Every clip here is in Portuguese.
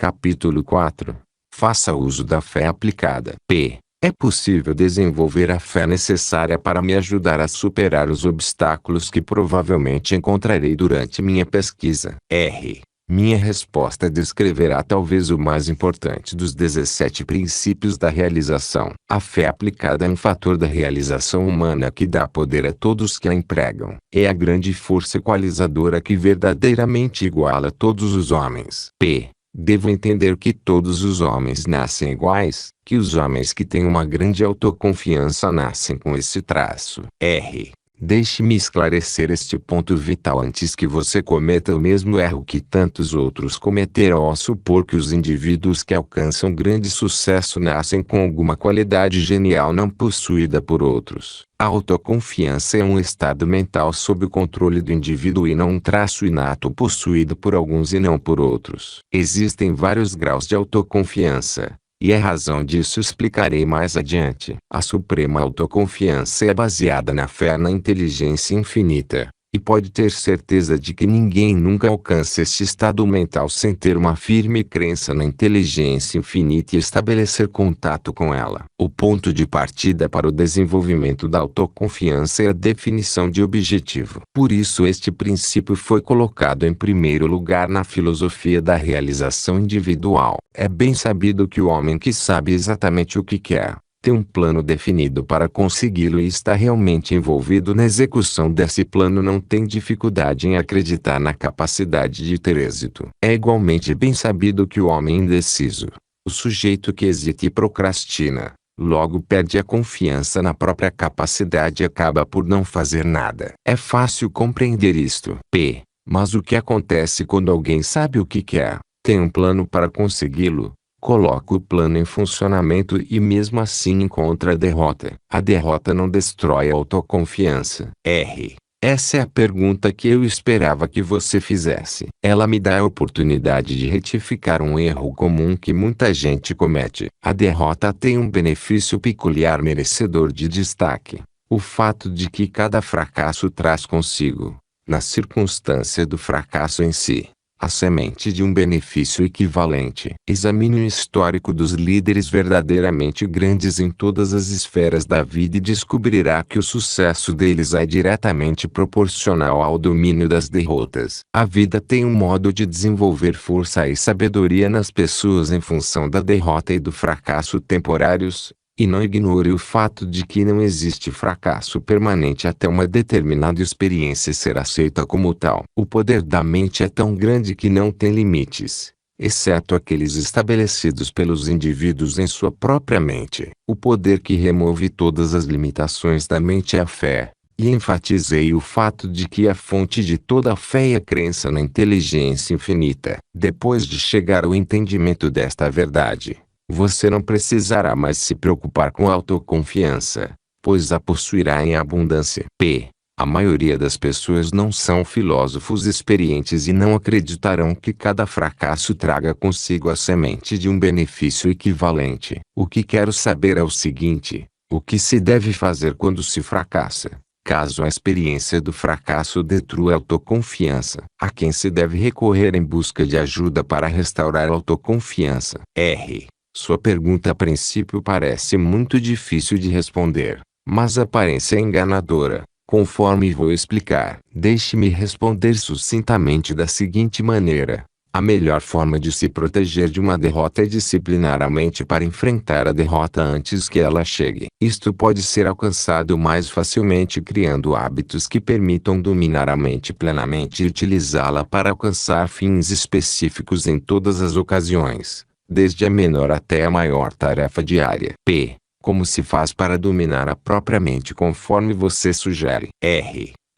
Capítulo 4. Faça uso da fé aplicada. É possível desenvolver a fé necessária para me ajudar a superar os obstáculos que provavelmente encontrarei durante minha pesquisa. Minha resposta descreverá talvez o mais importante dos 17 princípios da realização. A fé aplicada é um fator da realização humana que dá poder a todos que a empregam. É a grande força equalizadora que verdadeiramente iguala todos os homens. Devo entender que todos os homens nascem iguais, que os homens que têm uma grande autoconfiança nascem com esse traço. Deixe-me esclarecer este ponto vital antes que você cometa o mesmo erro que tantos outros cometeram ao supor que os indivíduos que alcançam grande sucesso nascem com alguma qualidade genial não possuída por outros. A autoconfiança é um estado mental sob o controle do indivíduo e não um traço inato possuído por alguns e não por outros. Existem vários graus de autoconfiança. E a razão disso explicarei mais adiante. A suprema autoconfiança é baseada na fé na inteligência infinita, e pode ter certeza de que ninguém nunca alcança este estado mental sem ter uma firme crença na inteligência infinita e estabelecer contato com ela. O ponto de partida para o desenvolvimento da autoconfiança é a definição de objetivo. Por isso este princípio foi colocado em primeiro lugar na filosofia da realização individual. É bem sabido que o homem que sabe exatamente o que quer, tem um plano definido para consegui-lo e está realmente envolvido na execução desse plano não tem dificuldade em acreditar na capacidade de ter êxito. É igualmente bem sabido que o homem indeciso, o sujeito que hesita e procrastina, logo perde a confiança na própria capacidade e acaba por não fazer nada. É fácil compreender isto. Mas o que acontece quando alguém sabe o que quer, tem um plano para consegui-lo, coloca o plano em funcionamento e mesmo assim encontra a derrota? A derrota não destrói a autoconfiança. Essa é a pergunta que eu esperava que você fizesse. Ela me dá a oportunidade de retificar um erro comum que muita gente comete. A derrota tem um benefício peculiar merecedor de destaque. O fato de que cada fracasso traz consigo, na circunstância do fracasso em si, a semente de um benefício equivalente. Examine o histórico dos líderes verdadeiramente grandes em todas as esferas da vida e descobrirá que o sucesso deles é diretamente proporcional ao domínio das derrotas. A vida tem um modo de desenvolver força e sabedoria nas pessoas em função da derrota e do fracasso temporários. E não ignore o fato de que não existe fracasso permanente até uma determinada experiência ser aceita como tal. O poder da mente é tão grande que não tem limites, exceto aqueles estabelecidos pelos indivíduos em sua própria mente. O poder que remove todas as limitações da mente é a fé. E enfatizei o fato de que a fonte de toda a fé é a crença na inteligência infinita. Depois de chegar ao entendimento desta verdade, você não precisará mais se preocupar com autoconfiança, pois a possuirá em abundância. A maioria das pessoas não são filósofos experientes e não acreditarão que cada fracasso traga consigo a semente de um benefício equivalente. O que quero saber é o seguinte: o que se deve fazer quando se fracassa, caso a experiência do fracasso destrua a autoconfiança? A quem se deve recorrer em busca de ajuda para restaurar a autoconfiança? Sua pergunta a princípio parece muito difícil de responder, mas a aparência é enganadora, conforme vou explicar. Deixe-me responder sucintamente da seguinte maneira: a melhor forma de se proteger de uma derrota é disciplinar a mente para enfrentar a derrota antes que ela chegue. Isto pode ser alcançado mais facilmente criando hábitos que permitam dominar a mente plenamente e utilizá-la para alcançar fins específicos em todas as ocasiões, desde a menor até a maior tarefa diária. Como se faz para dominar a própria mente conforme você sugere?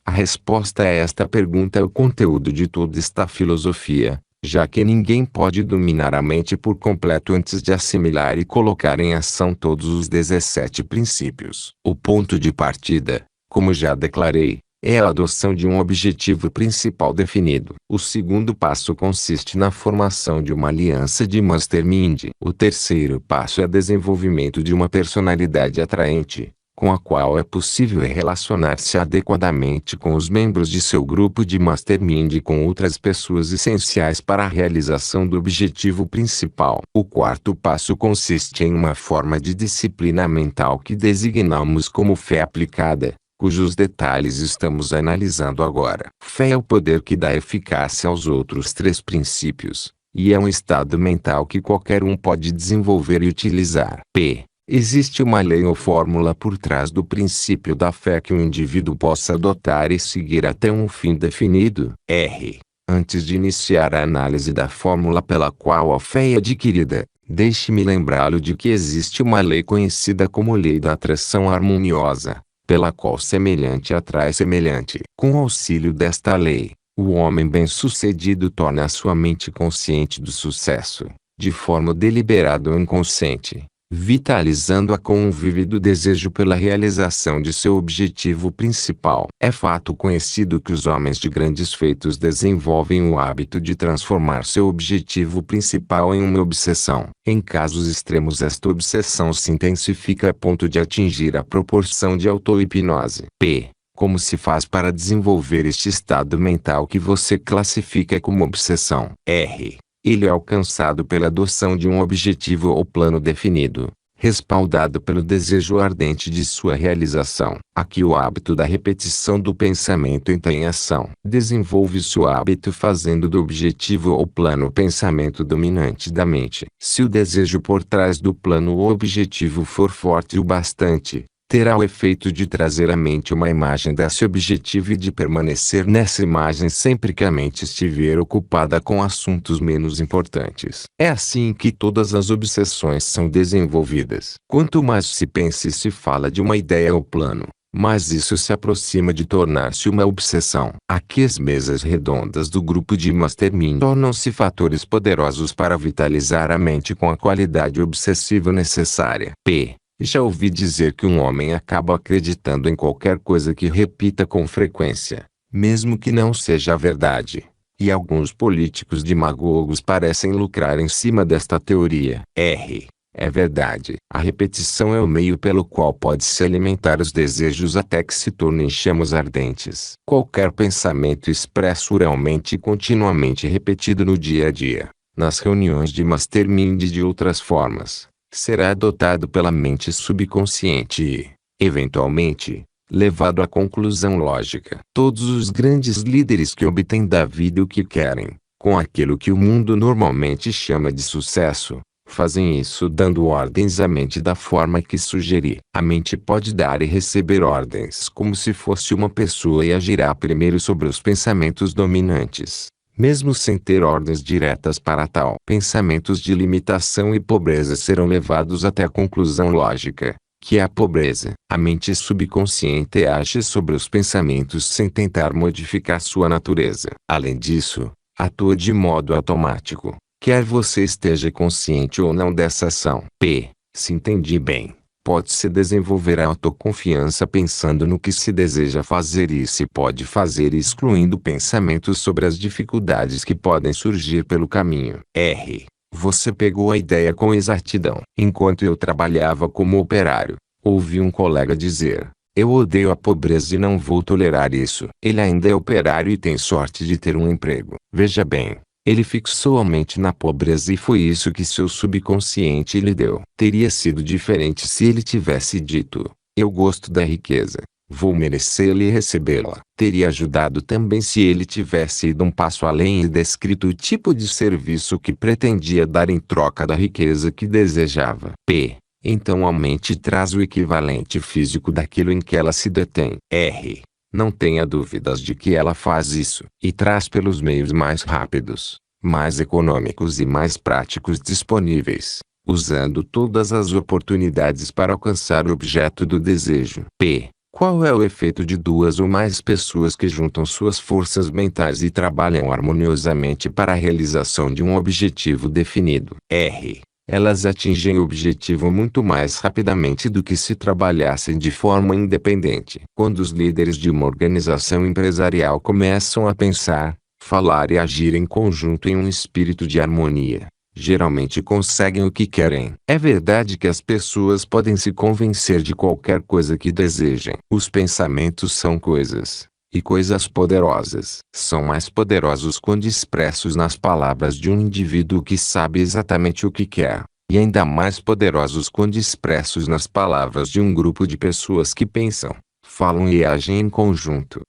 A resposta a esta pergunta é o conteúdo de toda esta filosofia, já que ninguém pode dominar a mente por completo antes de assimilar e colocar em ação todos os 17 princípios. O ponto de partida, como já declarei, é a adoção de um objetivo principal definido. O segundo passo consiste na formação de uma aliança de mastermind. O terceiro passo é o desenvolvimento de uma personalidade atraente, com a qual é possível relacionar-se adequadamente com os membros de seu grupo de mastermind e com outras pessoas essenciais para a realização do objetivo principal. O quarto passo consiste em uma forma de disciplina mental que designamos como fé aplicada, cujos detalhes estamos analisando agora. Fé é o poder que dá eficácia aos outros três princípios, e é um estado mental que qualquer um pode desenvolver e utilizar. P. Existe uma lei ou fórmula por trás do princípio da fé que um indivíduo possa adotar e seguir até um fim definido. R. Antes de iniciar a análise da fórmula pela qual a fé é adquirida, deixe-me lembrá-lo de que existe uma lei conhecida como lei da atração harmoniosa, pela qual semelhante atrai semelhante. Com o auxílio desta lei, o homem bem-sucedido torna a sua mente consciente do sucesso, de forma deliberada ou inconsciente, vitalizando-a com um vívido desejo pela realização de seu objetivo principal. É fato conhecido que os homens de grandes feitos desenvolvem o hábito de transformar seu objetivo principal em uma obsessão. Em casos extremos, esta obsessão se intensifica a ponto de atingir a proporção de auto-hipnose. P. Como se faz para desenvolver este estado mental que você classifica como obsessão? R. Ele é alcançado pela adoção de um objetivo ou plano definido, respaldado pelo desejo ardente de sua realização. Aqui o hábito da repetição do pensamento entra em ação. Desenvolve-se o hábito fazendo do objetivo ou plano o pensamento dominante da mente. Se o desejo por trás do plano ou objetivo for forte o bastante, terá o efeito de trazer à mente uma imagem desse objetivo e de permanecer nessa imagem sempre que a mente estiver ocupada com assuntos menos importantes. É assim que todas as obsessões são desenvolvidas. Quanto mais se pensa e se fala de uma ideia ou plano, mais isso se aproxima de tornar-se uma obsessão. Aqui as mesas redondas do grupo de mastermind tornam-se fatores poderosos para vitalizar a mente com a qualidade obsessiva necessária. P. Já ouvi dizer que um homem acaba acreditando em qualquer coisa que repita com frequência, mesmo que não seja a verdade. E alguns políticos demagogos parecem lucrar em cima desta teoria. R. É verdade. A repetição é o meio pelo qual pode-se alimentar os desejos até que se tornem chamas ardentes. Qualquer pensamento expresso oralmente e continuamente repetido no dia a dia, nas reuniões de mastermind e de outras formas, será adotado pela mente subconsciente e, eventualmente, levado à conclusão lógica. Todos os grandes líderes que obtêm da vida o que querem, com aquilo que o mundo normalmente chama de sucesso, fazem isso dando ordens à mente da forma que sugerir. A mente pode dar e receber ordens como se fosse uma pessoa e agirá primeiro sobre os pensamentos dominantes, mesmo sem ter ordens diretas para tal. Pensamentos de limitação e pobreza serão levados até a conclusão lógica, que é a pobreza. A mente subconsciente age sobre os pensamentos sem tentar modificar sua natureza. Além disso, atua de modo automático, quer você esteja consciente ou não dessa ação. P. Se entendi bem, pode-se desenvolver a autoconfiança pensando no que se deseja fazer e se pode fazer excluindo pensamentos sobre as dificuldades que podem surgir pelo caminho. R. Você pegou a ideia com exatidão. Enquanto eu trabalhava como operário, ouvi um colega dizer: "Eu odeio a pobreza e não vou tolerar isso." Ele ainda é operário e tem sorte de ter um emprego. Veja bem. Ele fixou a mente na pobreza e foi isso que seu subconsciente lhe deu. Teria sido diferente se ele tivesse dito: "Eu gosto da riqueza, vou merecê-la e recebê-la." Teria ajudado também se ele tivesse ido um passo além e descrito o tipo de serviço que pretendia dar em troca da riqueza que desejava. P. Então a mente traz o equivalente físico daquilo em que ela se detém. R. Não tenha dúvidas de que ela faz isso, e traz pelos meios mais rápidos, mais econômicos e mais práticos disponíveis, usando todas as oportunidades para alcançar o objeto do desejo. P. Qual é o efeito de duas ou mais pessoas que juntam suas forças mentais e trabalham harmoniosamente para a realização de um objetivo definido? R. Elas atingem o objetivo muito mais rapidamente do que se trabalhassem de forma independente. Quando os líderes de uma organização empresarial começam a pensar, falar e agir em conjunto em um espírito de harmonia, geralmente conseguem o que querem. É verdade que as pessoas podem se convencer de qualquer coisa que desejem. Os pensamentos são coisas, e coisas poderosas. São mais poderosos quando expressos nas palavras de um indivíduo que sabe exatamente o que quer, e ainda mais poderosos quando expressos nas palavras de um grupo de pessoas que pensam, falam e agem em conjunto.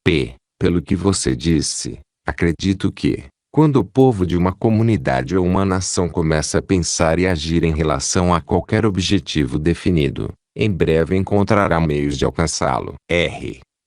Pelo que você disse, acredito que, quando o povo de uma comunidade ou uma nação começa a pensar e agir em relação a qualquer objetivo definido, em breve encontrará meios de alcançá-lo.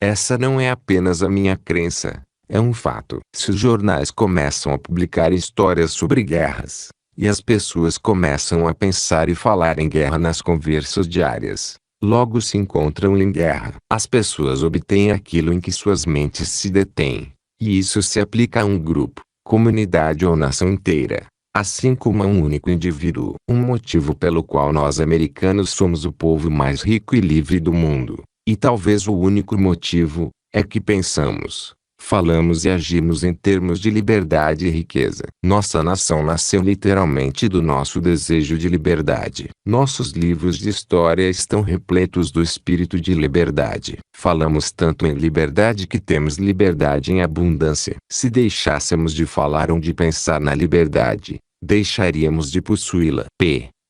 Essa não é apenas a minha crença, é um fato. Se os jornais começam a publicar histórias sobre guerras, e as pessoas começam a pensar e falar em guerra nas conversas diárias, logo se encontram em guerra. As pessoas obtêm aquilo em que suas mentes se detêm, e isso se aplica a um grupo, comunidade ou nação inteira, assim como a um único indivíduo. Um motivo pelo qual nós americanos somos o povo mais rico e livre do mundo, e talvez o único motivo, é que pensamos, falamos e agimos em termos de liberdade e riqueza. Nossa nação nasceu literalmente do nosso desejo de liberdade. Nossos livros de história estão repletos do espírito de liberdade. Falamos tanto em liberdade que temos liberdade em abundância. Se deixássemos de falar ou de pensar na liberdade, deixaríamos de possuí-la.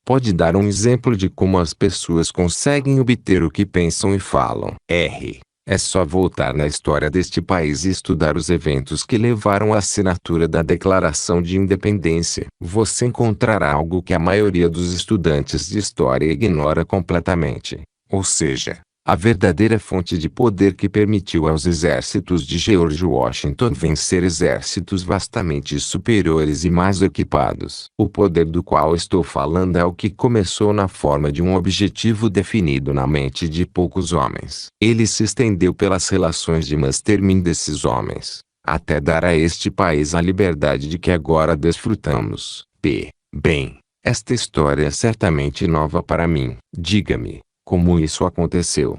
Pode dar um exemplo de como as pessoas conseguem obter o que pensam e falam. É só voltar na história deste país e estudar os eventos que levaram à assinatura da Declaração de Independência. Você encontrará algo que a maioria dos estudantes de história ignora completamente, ou seja, a verdadeira fonte de poder que permitiu aos exércitos de George Washington vencer exércitos vastamente superiores e mais equipados. O poder do qual estou falando é o que começou na forma de um objetivo definido na mente de poucos homens. Ele se estendeu pelas relações de mastermind desses homens, até dar a este país a liberdade de que agora desfrutamos. Bem, esta história é certamente nova para mim. Diga-me, como isso aconteceu?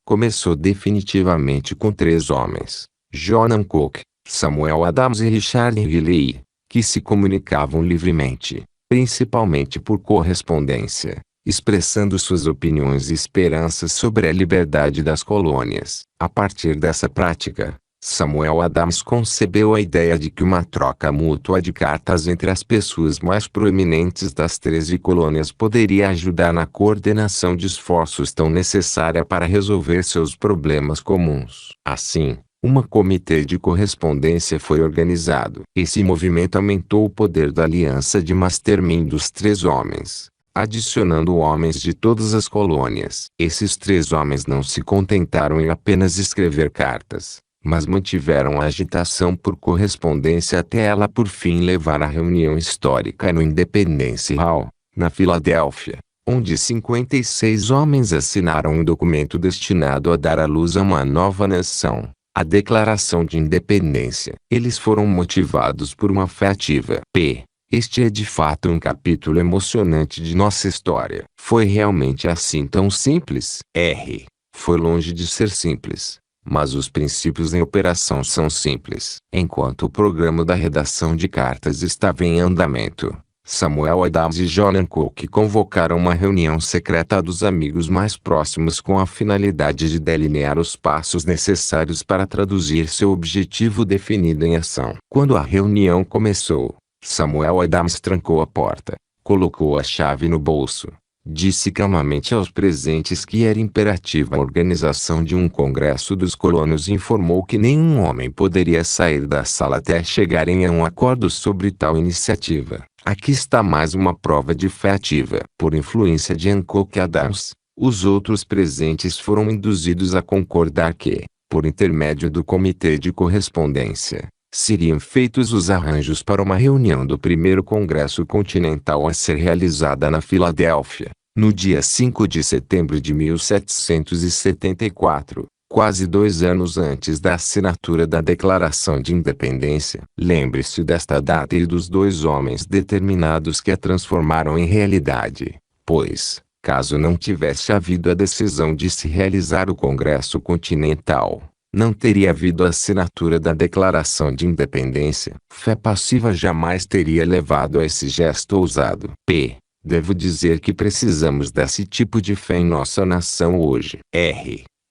Começou definitivamente com 3 homens, John Hancock, Samuel Adams e Richard Riley, que se comunicavam livremente, principalmente por correspondência, expressando suas opiniões e esperanças sobre a liberdade das colônias. A partir dessa prática, Samuel Adams concebeu a ideia de que uma troca mútua de cartas entre as pessoas mais proeminentes das 13 colônias poderia ajudar na coordenação de esforços tão necessária para resolver seus problemas comuns. Assim, um comitê de correspondência foi organizado. Esse movimento aumentou o poder da aliança de mastermind dos 3 homens, adicionando homens de todas as colônias. Esses 3 homens não se contentaram em apenas escrever cartas, mas mantiveram a agitação por correspondência até ela por fim levar à reunião histórica no Independence Hall, na Filadélfia, onde 56 homens assinaram um documento destinado a dar à luz a uma nova nação, a Declaração de Independência. Eles foram motivados por uma fé ativa. Este é de fato um capítulo emocionante de nossa história. Foi realmente assim tão simples? Foi longe de ser simples. Mas os princípios em operação são simples. Enquanto o programa da redação de cartas estava em andamento, Samuel Adams e John Hancock convocaram uma reunião secreta dos amigos mais próximos com a finalidade de delinear os passos necessários para traduzir seu objetivo definido em ação. Quando a reunião começou, Samuel Adams trancou a porta, colocou a chave no bolso, disse calmamente aos presentes que era imperativa a organização de um congresso dos colonos e informou que nenhum homem poderia sair da sala até chegarem a um acordo sobre tal iniciativa. Aqui está mais uma prova de fé ativa. Por influência de Hancock e Adams, os outros presentes foram induzidos a concordar que, por intermédio do Comitê de Correspondência, seriam feitos os arranjos para uma reunião do primeiro Congresso Continental a ser realizada na Filadélfia, no dia 5 de setembro de 1774, quase 2 anos antes da assinatura da Declaração de Independência. Lembre-se desta data e dos 2 homens determinados que a transformaram em realidade, pois, caso não tivesse havido a decisão de se realizar o Congresso Continental, não teria havido a assinatura da Declaração de Independência. Fé passiva jamais teria levado a esse gesto ousado. Devo dizer que precisamos desse tipo de fé em nossa nação hoje.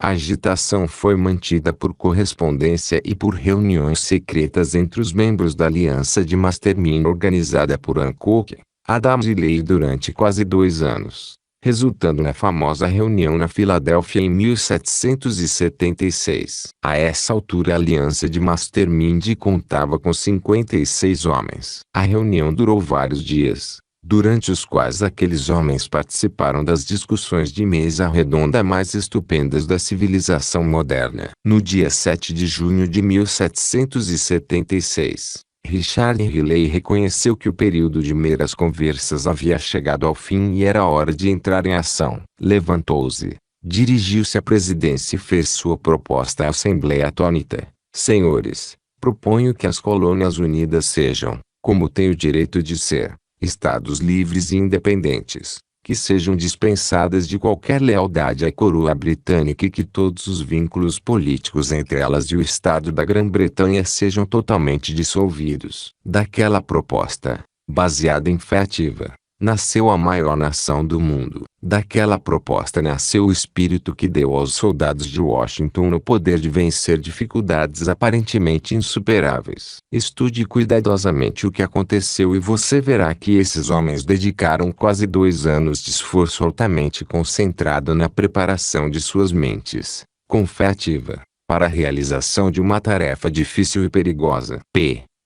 A agitação foi mantida por correspondência e por reuniões secretas entre os membros da Aliança de Mastermind organizada por Hancock, Adams e Leigh durante quase 2 anos, resultando na famosa reunião na Filadélfia em 1776. A essa altura a Aliança de Mastermind contava com 56 homens. A reunião durou vários dias, durante os quais aqueles homens participaram das discussões de mesa redonda mais estupendas da civilização moderna. No dia 7 de junho de 1776, Richard Riley reconheceu que o período de meras conversas havia chegado ao fim e era hora de entrar em ação. Levantou-se, dirigiu-se à presidência e fez sua proposta à Assembleia atônita. Senhores, proponho que as colônias unidas sejam, como têm o direito de ser, estados livres e independentes, que sejam dispensadas de qualquer lealdade à coroa britânica e que todos os vínculos políticos entre elas e o Estado da Grã-Bretanha sejam totalmente dissolvidos. Daquela proposta, baseada em fé ativa, nasceu a maior nação do mundo. Daquela proposta nasceu o espírito que deu aos soldados de Washington o poder de vencer dificuldades aparentemente insuperáveis. Estude cuidadosamente o que aconteceu e você verá que esses homens dedicaram quase 2 anos de esforço altamente concentrado na preparação de suas mentes, com fé ativa, para a realização de uma tarefa difícil e perigosa.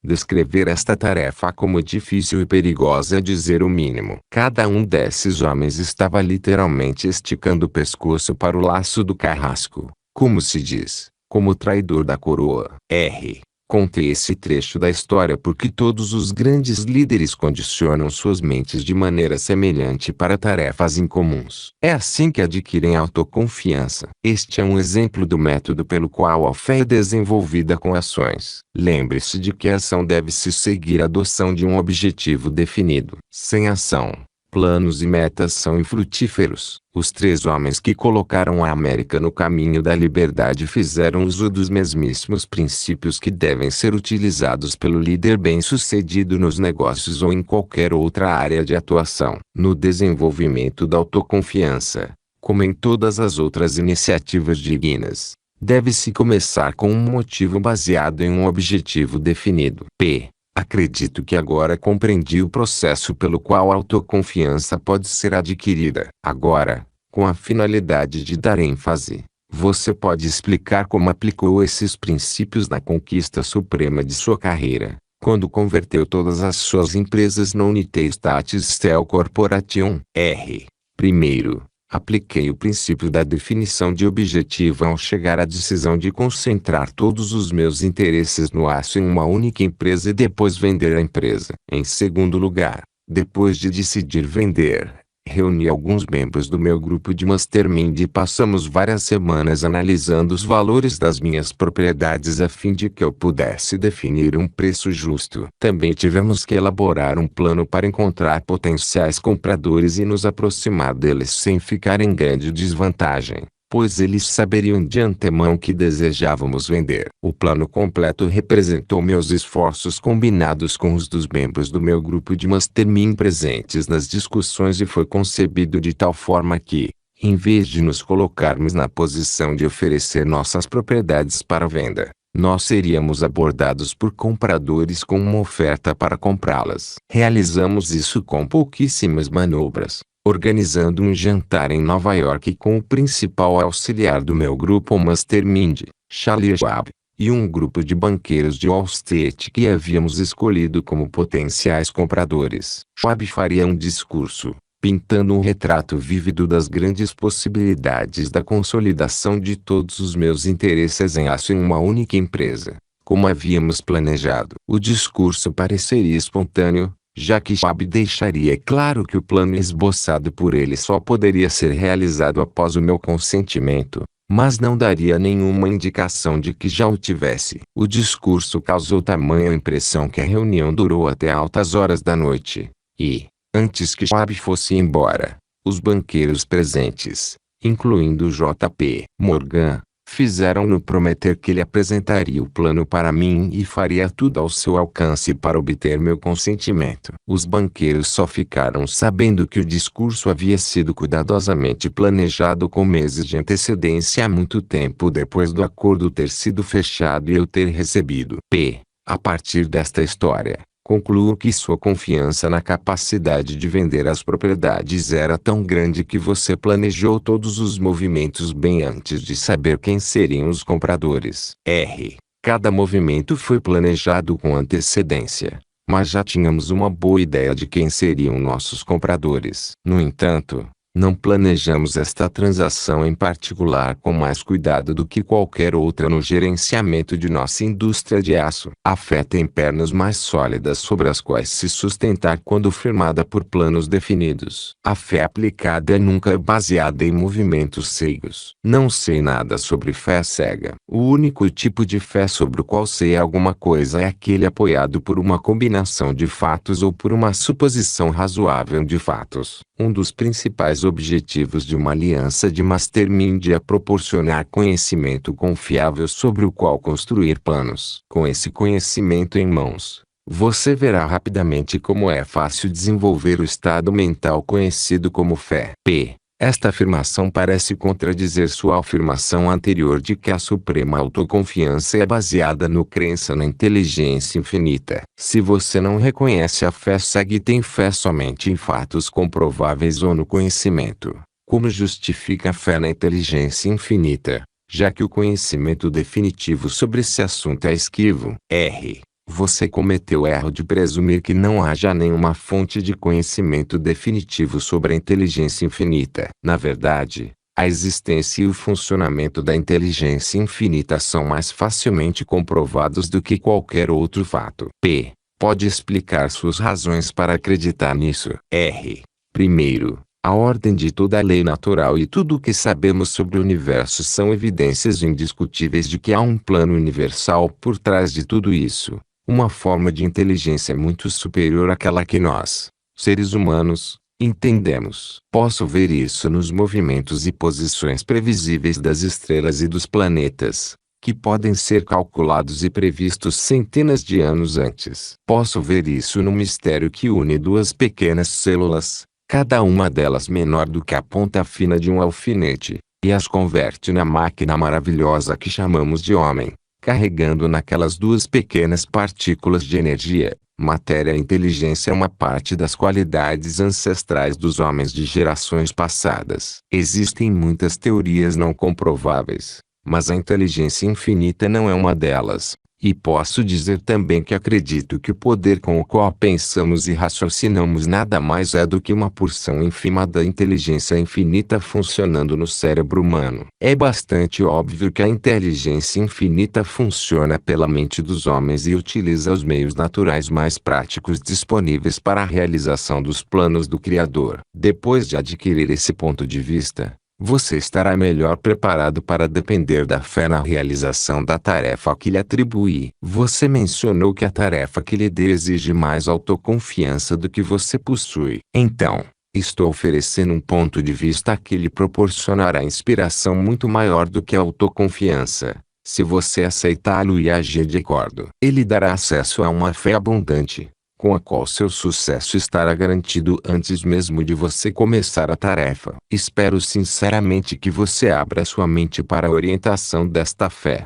Descrever esta tarefa como difícil e perigosa é dizer o mínimo. Cada um desses homens estava literalmente esticando o pescoço para o laço do carrasco, como se diz, como traidor da coroa. Contei esse trecho da história porque todos os grandes líderes condicionam suas mentes de maneira semelhante para tarefas incomuns. É assim que adquirem autoconfiança. Este é um exemplo do método pelo qual a fé é desenvolvida com ações. Lembre-se de que a ação deve se seguir a adoção de um objetivo definido. Sem ação, planos e metas são infrutíferos. Os 3 homens que colocaram a América no caminho da liberdade fizeram uso dos mesmíssimos princípios que devem ser utilizados pelo líder bem-sucedido nos negócios ou em qualquer outra área de atuação. No desenvolvimento da autoconfiança, como em todas as outras iniciativas dignas, deve-se começar com um motivo baseado em um objetivo definido. Acredito que agora compreendi o processo pelo qual a autoconfiança pode ser adquirida. Agora, com a finalidade de dar ênfase, você pode explicar como aplicou esses princípios na conquista suprema de sua carreira, quando converteu todas as suas empresas no United States Steel Corporation. Primeiro, apliquei o princípio da definição de objetivo ao chegar à decisão de concentrar todos os meus interesses no aço em uma única empresa e depois vender a empresa. Em segundo lugar, depois de decidir vender, reuni alguns membros do meu grupo de Mastermind e passamos várias semanas analisando os valores das minhas propriedades a fim de que eu pudesse definir um preço justo. Também tivemos que elaborar um plano para encontrar potenciais compradores e nos aproximar deles sem ficar em grande desvantagem, pois eles saberiam de antemão que desejávamos vender. O plano completo representou meus esforços combinados com os dos membros do meu grupo de Mastermind presentes nas discussões e foi concebido de tal forma que, em vez de nos colocarmos na posição de oferecer nossas propriedades para venda, nós seríamos abordados por compradores com uma oferta para comprá-las. Realizamos isso com pouquíssimas manobras, organizando um jantar em Nova York com o principal auxiliar do meu grupo Mastermind, Charlie Schwab, e um grupo de banqueiros de Wall Street que havíamos escolhido como potenciais compradores. Schwab faria um discurso, pintando um retrato vívido das grandes possibilidades da consolidação de todos os meus interesses em aço em uma única empresa, como havíamos planejado. O discurso pareceria espontâneo, já que Schwab deixaria claro que o plano esboçado por ele só poderia ser realizado após o meu consentimento, mas não daria nenhuma indicação de que já o tivesse. O discurso causou tamanha impressão que a reunião durou até altas horas da noite, e, antes que Schwab fosse embora, os banqueiros presentes, incluindo J.P. Morgan, Fizeram-no prometer que ele apresentaria o plano para mim e faria tudo ao seu alcance para obter meu consentimento. Os banqueiros só ficaram sabendo que o discurso havia sido cuidadosamente planejado com meses de antecedência há muito tempo depois do acordo ter sido fechado e eu ter recebido. A partir desta história, concluo que sua confiança na capacidade de vender as propriedades era tão grande que você planejou todos os movimentos bem antes de saber quem seriam os compradores. Cada movimento foi planejado com antecedência, mas já tínhamos uma boa ideia de quem seriam nossos compradores. No entanto, não planejamos esta transação em particular com mais cuidado do que qualquer outra no gerenciamento de nossa indústria de aço. A fé tem pernas mais sólidas sobre as quais se sustentar quando firmada por planos definidos. A fé aplicada nunca é baseada em movimentos cegos. Não sei nada sobre fé cega. O único tipo de fé sobre o qual sei alguma coisa é aquele apoiado por uma combinação de fatos ou por uma suposição razoável de fatos. Um dos principais objetivos de uma aliança de mastermind é proporcionar conhecimento confiável sobre o qual construir planos. Com esse conhecimento em mãos, você verá rapidamente como é fácil desenvolver o estado mental conhecido como fé. Esta afirmação parece contradizer sua afirmação anterior de que a suprema autoconfiança é baseada no crença na inteligência infinita. Se você não reconhece a fé cega e tem fé somente em fatos comprováveis ou no conhecimento, como justifica a fé na inteligência infinita, já que o conhecimento definitivo sobre esse assunto é esquivo? Você cometeu o erro de presumir que não haja nenhuma fonte de conhecimento definitivo sobre a inteligência infinita. Na verdade, a existência e o funcionamento da inteligência infinita são mais facilmente comprovados do que qualquer outro fato. Pode explicar suas razões para acreditar nisso? Primeiro, a ordem de toda a lei natural e tudo o que sabemos sobre o universo são evidências indiscutíveis de que há um plano universal por trás de tudo isso. Uma forma de inteligência muito superior àquela que nós, seres humanos, entendemos. Posso ver isso nos movimentos e posições previsíveis das estrelas e dos planetas, que podem ser calculados e previstos centenas de anos antes. Posso ver isso no mistério que une duas pequenas células, cada uma delas menor do que a ponta fina de um alfinete, e as converte na máquina maravilhosa que chamamos de homem, carregando naquelas duas pequenas partículas de energia, matéria e inteligência uma parte das qualidades ancestrais dos homens de gerações passadas. Existem muitas teorias não comprováveis, mas a inteligência infinita não é uma delas. E posso dizer também que acredito que o poder com o qual pensamos e raciocinamos nada mais é do que uma porção ínfima da inteligência infinita funcionando no cérebro humano. É bastante óbvio que a inteligência infinita funciona pela mente dos homens e utiliza os meios naturais mais práticos disponíveis para a realização dos planos do Criador. Depois de adquirir esse ponto de vista, você estará melhor preparado para depender da fé na realização da tarefa que lhe atribuí. Você mencionou que a tarefa que lhe dei exige mais autoconfiança do que você possui. Então, estou oferecendo um ponto de vista que lhe proporcionará inspiração muito maior do que a autoconfiança. Se você aceitá-lo e agir de acordo, ele dará acesso a uma fé abundante, com a qual seu sucesso estará garantido antes mesmo de você começar a tarefa. Espero sinceramente que você abra sua mente para a orientação desta fé.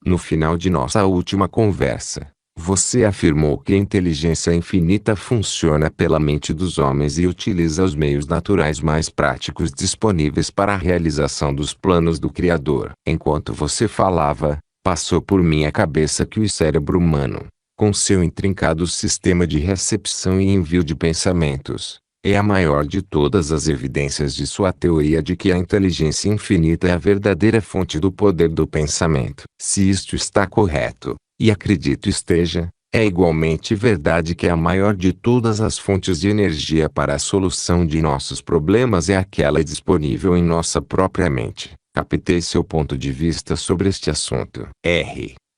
No final de nossa última conversa, você afirmou que a inteligência infinita funciona pela mente dos homens e utiliza os meios naturais mais práticos disponíveis para a realização dos planos do Criador. Enquanto você falava, passou por minha cabeça que o cérebro humano, com seu intrincado sistema de recepção e envio de pensamentos, é a maior de todas as evidências de sua teoria de que a inteligência infinita é a verdadeira fonte do poder do pensamento. Se isto está correto, e acredito esteja, é igualmente verdade que a maior de todas as fontes de energia para a solução de nossos problemas é aquela disponível em nossa própria mente. Captei seu ponto de vista sobre este assunto.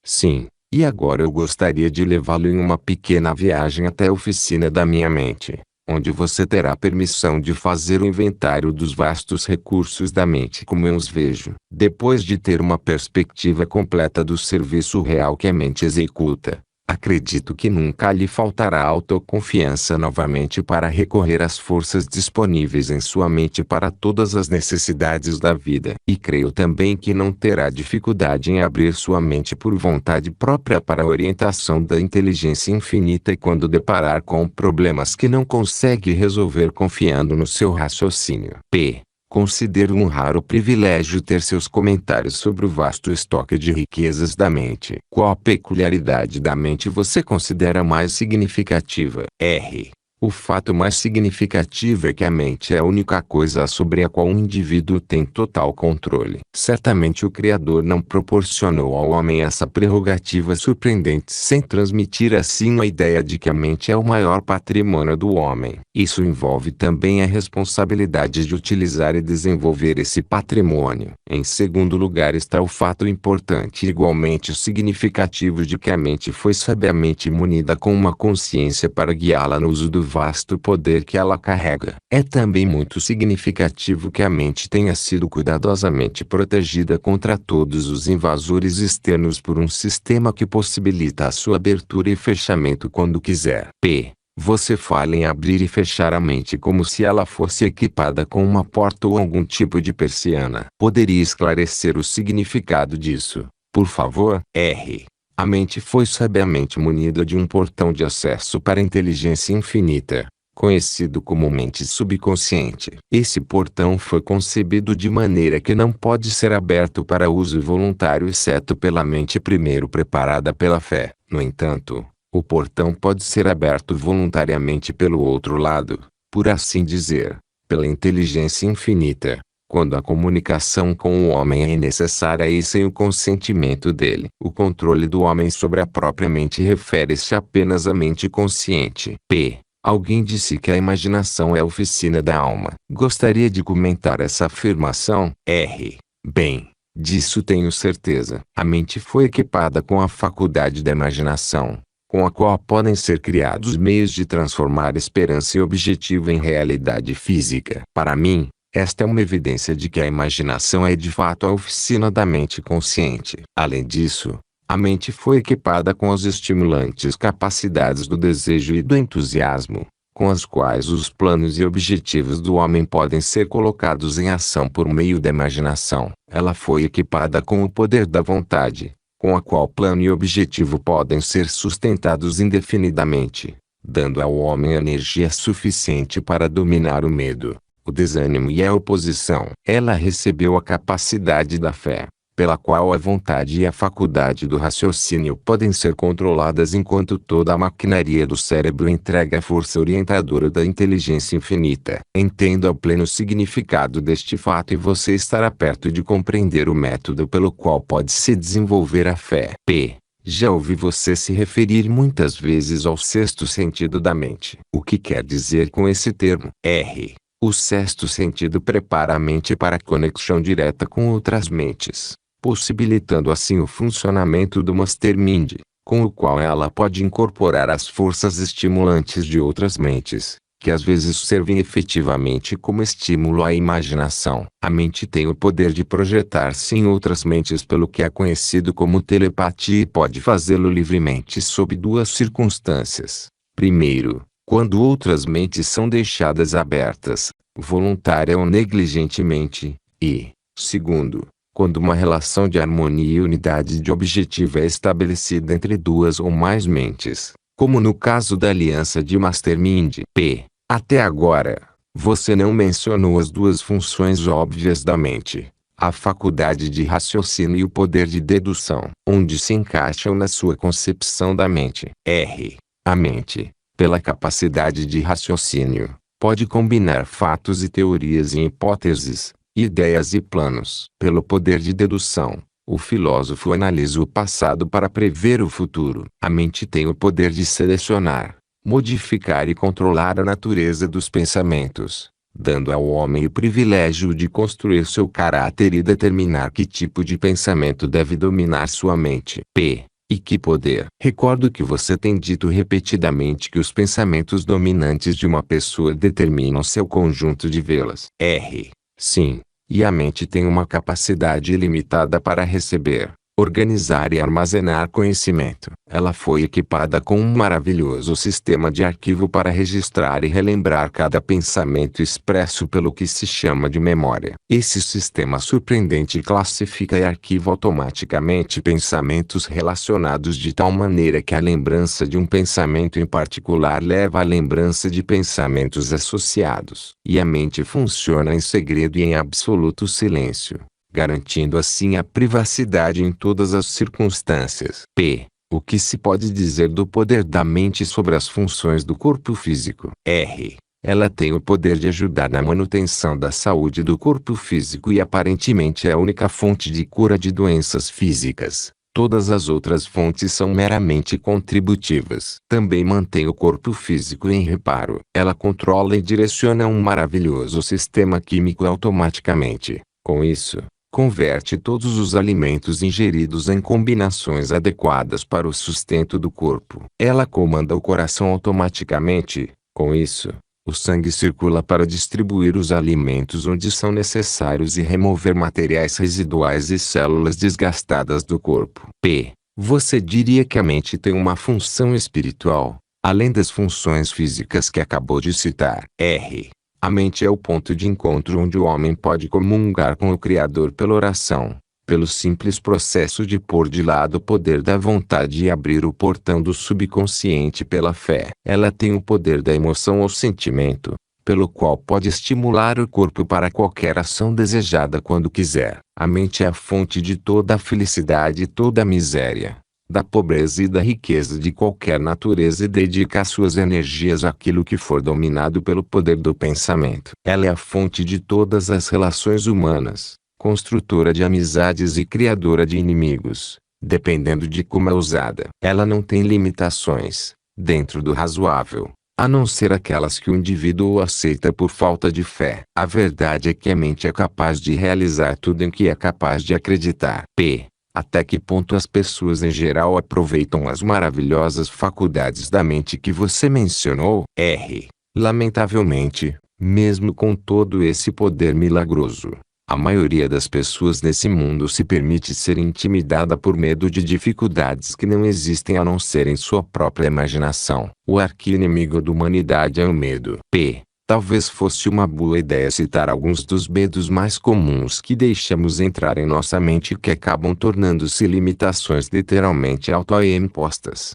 Sim. E agora eu gostaria de levá-lo em uma pequena viagem até a oficina da minha mente. onde você terá permissão de fazer o inventário dos vastos recursos da mente como eu os vejo. Depois de ter uma perspectiva completa do serviço real que a mente executa, acredito que nunca lhe faltará autoconfiança novamente para recorrer às forças disponíveis em sua mente para todas as necessidades da vida. E creio também que não terá dificuldade em abrir sua mente por vontade própria para a orientação da inteligência infinita e quando deparar com problemas que não consegue resolver confiando no seu raciocínio. Considero um raro privilégio ter seus comentários sobre o vasto estoque de riquezas da mente. Qual peculiaridade da mente você considera mais significativa? O fato mais significativo é que a mente é a única coisa sobre a qual um indivíduo tem total controle. Certamente o Criador não proporcionou ao homem essa prerrogativa surpreendente sem transmitir assim a ideia de que a mente é o maior patrimônio do homem. Isso envolve também a responsabilidade de utilizar e desenvolver esse patrimônio. Em segundo lugar está o fato importante e igualmente significativo de que a mente foi sabiamente munida com uma consciência para guiá-la no uso do vasto poder que ela carrega. É também muito significativo que a mente tenha sido cuidadosamente protegida contra todos os invasores externos por um sistema que possibilita a sua abertura e fechamento quando quiser. Você fala em abrir e fechar a mente como se ela fosse equipada com uma porta ou algum tipo de persiana. Poderia esclarecer o significado disso, por favor? A mente foi sabiamente munida de um portão de acesso para a inteligência infinita, conhecido como mente subconsciente. Esse portão foi concebido de maneira que não pode ser aberto para uso voluntário exceto pela mente primeiro preparada pela fé. No entanto, o portão pode ser aberto voluntariamente pelo outro lado, por assim dizer, pela inteligência infinita, quando a comunicação com o homem é necessária e sem o consentimento dele. O controle do homem sobre a própria mente refere-se apenas à mente consciente. Alguém disse que a imaginação é a oficina da alma. Gostaria de comentar essa afirmação? Bem, disso tenho certeza. A mente foi equipada com a faculdade da imaginação, com a qual podem ser criados meios de transformar esperança e objetivo em realidade física. Para mim, esta é uma evidência de que a imaginação é de fato a oficina da mente consciente. Além disso, a mente foi equipada com as estimulantes capacidades do desejo e do entusiasmo, com as quais os planos e objetivos do homem podem ser colocados em ação por meio da imaginação. Ela foi equipada com o poder da vontade, com a qual plano e objetivo podem ser sustentados indefinidamente, dando ao homem energia suficiente para dominar o medo, o desânimo e a oposição. Ela recebeu a capacidade da fé, pela qual a vontade e a faculdade do raciocínio podem ser controladas enquanto toda a maquinaria do cérebro entrega a força orientadora da inteligência infinita. Entenda o pleno significado deste fato e você estará perto de compreender o método pelo qual pode-se desenvolver a fé. Já ouvi você se referir muitas vezes ao sexto sentido da mente. O que quer dizer com esse termo? O sexto sentido prepara a mente para a conexão direta com outras mentes, possibilitando assim o funcionamento do mastermind, com o qual ela pode incorporar as forças estimulantes de outras mentes, que às vezes servem efetivamente como estímulo à imaginação. A mente tem o poder de projetar-se em outras mentes pelo que é conhecido como telepatia e pode fazê-lo livremente sob duas circunstâncias. Primeiro, quando outras mentes são deixadas abertas, voluntária ou negligentemente, e, segundo, quando uma relação de harmonia e unidade de objetivo é estabelecida entre duas ou mais mentes, como no caso da aliança de Mastermind. Até agora, você não mencionou as duas funções óbvias da mente, a faculdade de raciocínio e o poder de dedução. Onde se encaixam na sua concepção da mente? A mente, pela capacidade de raciocínio, pode combinar fatos e teorias em hipóteses, ideias e planos. Pelo poder de dedução, o filósofo analisa o passado para prever o futuro. A mente tem o poder de selecionar, modificar e controlar a natureza dos pensamentos, dando ao homem o privilégio de construir seu caráter e determinar que tipo de pensamento deve dominar sua mente. E que poder! Recordo que você tem dito repetidamente que os pensamentos dominantes de uma pessoa determinam seu conjunto de vê-las. Sim. E a mente tem uma capacidade ilimitada para receber, organizar e armazenar conhecimento. Ela foi equipada com um maravilhoso sistema de arquivo para registrar e relembrar cada pensamento expresso pelo que se chama de memória. Esse sistema surpreendente classifica e arquiva automaticamente pensamentos relacionados de tal maneira que a lembrança de um pensamento em particular leva à lembrança de pensamentos associados. E a mente funciona em segredo e em absoluto silêncio, garantindo assim a privacidade em todas as circunstâncias. O que se pode dizer do poder da mente sobre as funções do corpo físico? Ela tem o poder de ajudar na manutenção da saúde do corpo físico e aparentemente é a única fonte de cura de doenças físicas. Todas as outras fontes são meramente contributivas. Também mantém o corpo físico em reparo. Ela controla e direciona um maravilhoso sistema químico automaticamente. Com isso, converte todos os alimentos ingeridos em combinações adequadas para o sustento do corpo. Ela comanda o coração automaticamente. Com isso, o sangue circula para distribuir os alimentos onde são necessários e remover materiais residuais e células desgastadas do corpo. Você diria que a mente tem uma função espiritual, além das funções físicas que acabou de citar? A mente é o ponto de encontro onde o homem pode comungar com o Criador pela oração, pelo simples processo de pôr de lado o poder da vontade e abrir o portão do subconsciente pela fé. Ela tem o poder da emoção ou sentimento, pelo qual pode estimular o corpo para qualquer ação desejada quando quiser. A mente é a fonte de toda a felicidade e toda a miséria, da pobreza e da riqueza de qualquer natureza e dedica suas energias àquilo que for dominado pelo poder do pensamento. Ela é a fonte de todas as relações humanas, construtora de amizades e criadora de inimigos, dependendo de como é usada. Ela não tem limitações, dentro do razoável, a não ser aquelas que o indivíduo aceita por falta de fé. A verdade é que a mente é capaz de realizar tudo em que é capaz de acreditar. Até que ponto as pessoas em geral aproveitam as maravilhosas faculdades da mente que você mencionou? Lamentavelmente, mesmo com todo esse poder milagroso, a maioria das pessoas nesse mundo se permite ser intimidada por medo de dificuldades que não existem a não ser em sua própria imaginação. O arqui-inimigo da humanidade é o medo. Talvez fosse uma boa ideia citar alguns dos medos mais comuns que deixamos entrar em nossa mente e que acabam tornando-se limitações literalmente autoimpostas.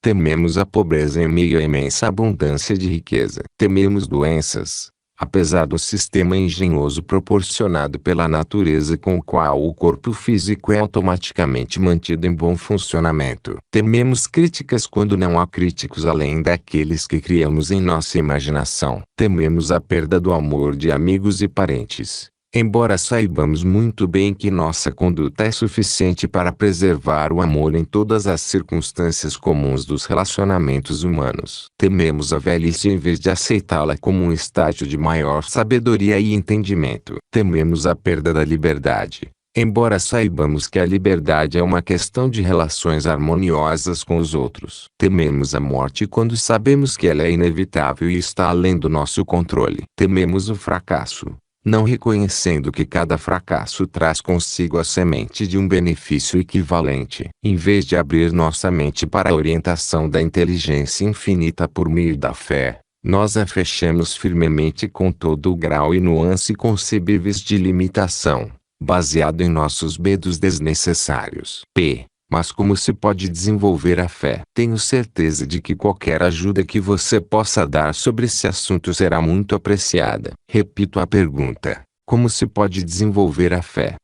Tememos a pobreza em meio à imensa abundância de riqueza. Tememos doenças, apesar do sistema engenhoso proporcionado pela natureza com o qual o corpo físico é automaticamente mantido em bom funcionamento. Tememos críticas quando não há críticos além daqueles que criamos em nossa imaginação. Tememos a perda do amor de amigos e parentes, embora saibamos muito bem que nossa conduta é suficiente para preservar o amor em todas as circunstâncias comuns dos relacionamentos humanos. Tememos a velhice em vez de aceitá-la como um estágio de maior sabedoria e entendimento. Tememos a perda da liberdade, embora saibamos que a liberdade é uma questão de relações harmoniosas com os outros. Tememos a morte quando sabemos que ela é inevitável e está além do nosso controle. Tememos o fracasso, não reconhecendo que cada fracasso traz consigo a semente de um benefício equivalente. Em vez de abrir nossa mente para a orientação da inteligência infinita por meio da fé, nós a fechamos firmemente com todo o grau e nuance concebíveis de limitação, baseado em nossos medos desnecessários. Mas como se pode desenvolver a fé? Tenho certeza de que qualquer ajuda que você possa dar sobre esse assunto será muito apreciada. Repito a pergunta: como se pode desenvolver a fé?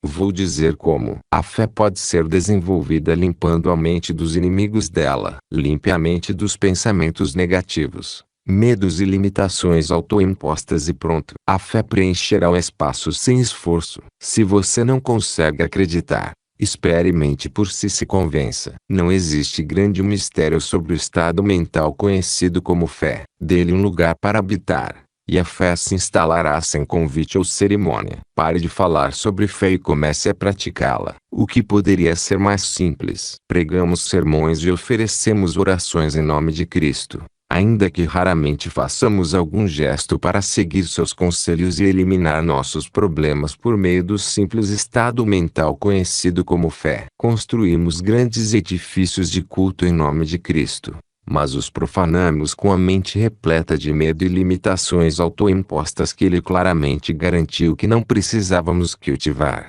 Vou dizer como. A fé pode ser desenvolvida limpando a mente dos inimigos dela. Limpe a mente dos pensamentos negativos, medos e limitações autoimpostas e pronto. A fé preencherá o espaço sem esforço. Se você não consegue acreditar, experimente por si e se convença. Não existe grande mistério sobre o estado mental conhecido como fé. Dê-lhe um lugar para habitar, e a fé se instalará sem convite ou cerimônia. Pare de falar sobre fé e comece a praticá-la. O que poderia ser mais simples? Pregamos sermões e oferecemos orações em nome de Cristo. Ainda que raramente façamos algum gesto para seguir seus conselhos e eliminar nossos problemas por meio do simples estado mental conhecido como fé. Construímos grandes edifícios de culto em nome de Cristo, mas os profanamos com a mente repleta de medo e limitações autoimpostas que ele claramente garantiu que não precisávamos cultivar.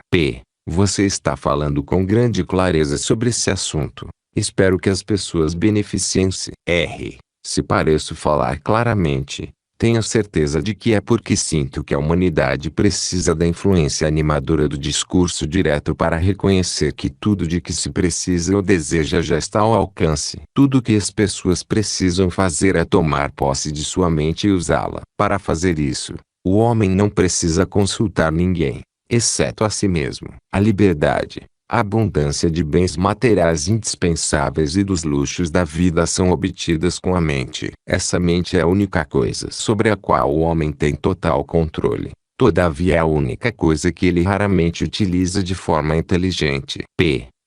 Você está falando com grande clareza sobre esse assunto. Espero que as pessoas beneficiem-se. Se pareço falar claramente, tenho certeza de que é porque sinto que a humanidade precisa da influência animadora do discurso direto para reconhecer que tudo de que se precisa ou deseja já está ao alcance. Tudo que as pessoas precisam fazer é tomar posse de sua mente e usá-la. Para fazer isso, o homem não precisa consultar ninguém, exceto a si mesmo. A liberdade, a abundância de bens materiais indispensáveis e dos luxos da vida são obtidas com a mente. Essa mente é a única coisa sobre a qual o homem tem total controle. Todavia é a única coisa que ele raramente utiliza de forma inteligente.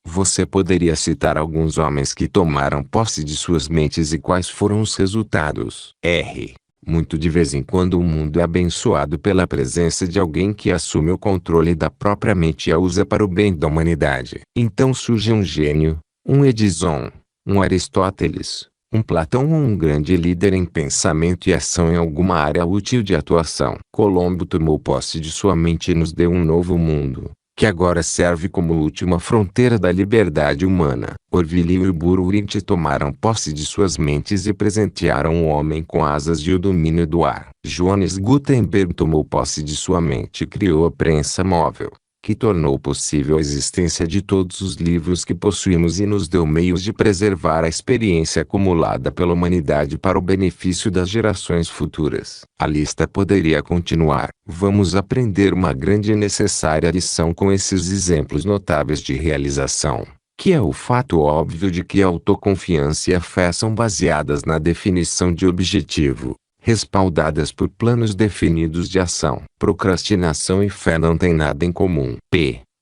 Você poderia citar alguns homens que tomaram posse de suas mentes e quais foram os resultados? Muito de vez em quando o mundo é abençoado pela presença de alguém que assume o controle da própria mente e a usa para o bem da humanidade. Então surge um gênio, um Edison, um Aristóteles, um Platão ou um grande líder em pensamento e ação em alguma área útil de atuação. Colombo tomou posse de sua mente e nos deu um novo mundo, que agora serve como última fronteira da liberdade humana. Orville e Burwirth tomaram posse de suas mentes e presentearam o homem com asas e o domínio do ar. Johannes Gutenberg tomou posse de sua mente e criou a prensa móvel, que tornou possível a existência de todos os livros que possuímos e nos deu meios de preservar a experiência acumulada pela humanidade para o benefício das gerações futuras. A lista poderia continuar. Vamos aprender uma grande e necessária lição com esses exemplos notáveis de realização, que é o fato óbvio de que a autoconfiança e a fé são baseadas na definição de objetivo, respaldadas por planos definidos de ação. Procrastinação e fé não têm nada em comum.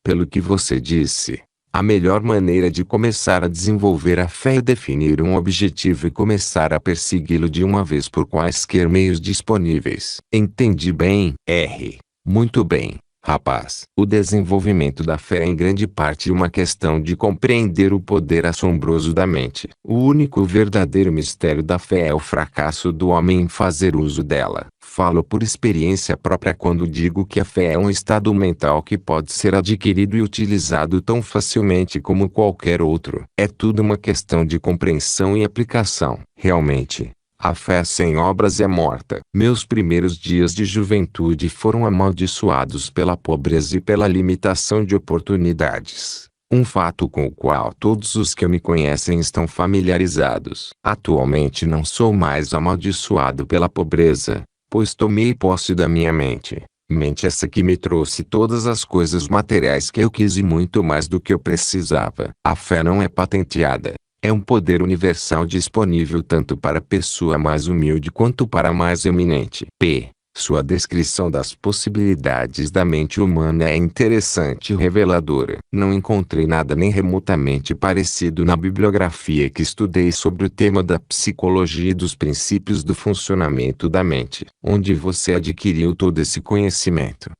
Pelo que você disse, a melhor maneira de começar a desenvolver a fé é definir um objetivo e começar a persegui-lo de uma vez por quaisquer meios disponíveis. Entendi bem? Muito bem, rapaz. O desenvolvimento da fé é em grande parte uma questão de compreender o poder assombroso da mente. O único verdadeiro mistério da fé é o fracasso do homem em fazer uso dela. Falo por experiência própria quando digo que a fé é um estado mental que pode ser adquirido e utilizado tão facilmente como qualquer outro. É tudo uma questão de compreensão e aplicação. Realmente, a fé sem obras é morta. Meus primeiros dias de juventude foram amaldiçoados pela pobreza e pela limitação de oportunidades. Um fato com o qual todos os que me conhecem estão familiarizados. Atualmente não sou mais amaldiçoado pela pobreza, pois tomei posse da minha mente. Mente essa que me trouxe todas as coisas materiais que eu quis e muito mais do que eu precisava. A fé não é patenteada. É um poder universal disponível tanto para a pessoa mais humilde quanto para a mais eminente. Sua descrição das possibilidades da mente humana é interessante e reveladora. Não encontrei nada nem remotamente parecido na bibliografia que estudei sobre o tema da psicologia e dos princípios do funcionamento da mente. Onde você adquiriu todo esse conhecimento?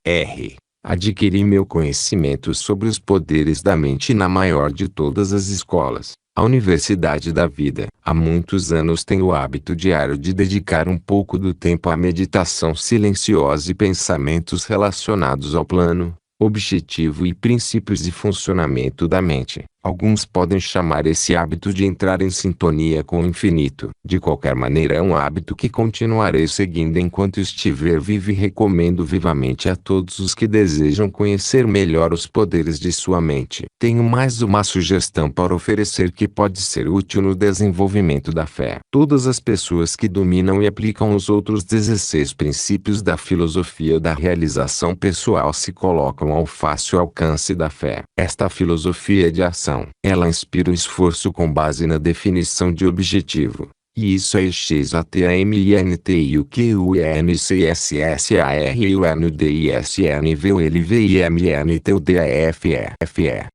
Adquiri meu conhecimento sobre os poderes da mente na maior de todas as escolas, a Universidade da Vida. Há muitos anos tenho o hábito diário de dedicar um pouco do tempo à meditação silenciosa e pensamentos relacionados ao plano, objetivo e princípios de funcionamento da mente. Alguns podem chamar esse hábito de entrar em sintonia com o infinito. De qualquer maneira é um hábito que continuarei seguindo enquanto estiver vivo e recomendo vivamente a todos os que desejam conhecer melhor os poderes de sua mente. Tenho mais uma sugestão para oferecer que pode ser útil no desenvolvimento da fé. Todas as pessoas que dominam e aplicam os outros 16 princípios da filosofia da realização pessoal se colocam ao fácil alcance da fé. Esta filosofia de ação, ela inspira o esforço com base na definição de objetivo, E isso é XATAMINTIUQUENCSSARUNDISNVOLVIMNTUDAFE.